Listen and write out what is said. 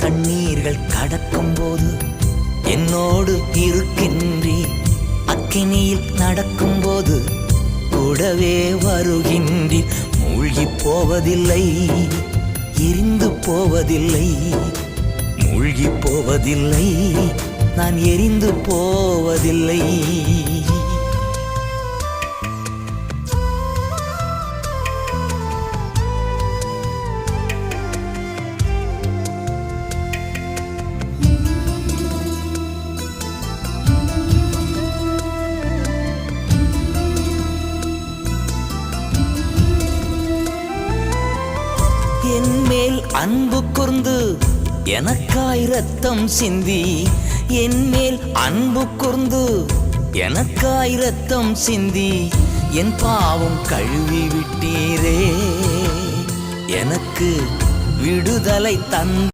கண்ணீர்கள் கடக்கும் போது என்னோடு இருக்கின்றி, அக்கினியில் நடக்கும் போது கூடவே வருகின்றி. மூழ்கி போவதில்லை, எரிந்து போவதில்லை, மூழ்கி போவதில்லை, நான் எரிந்து போவதில்லை. என்மேல் அன்பு கூர்ந்து எனக்காய் ரத்தம் சிந்தி, என்மேல் அன்பு கூர்ந்து எனக்காய் ரத்தம் சிந்தி, என் பாவம் கழுவி விட்டீரே, எனக்கு விடுதலை தந்த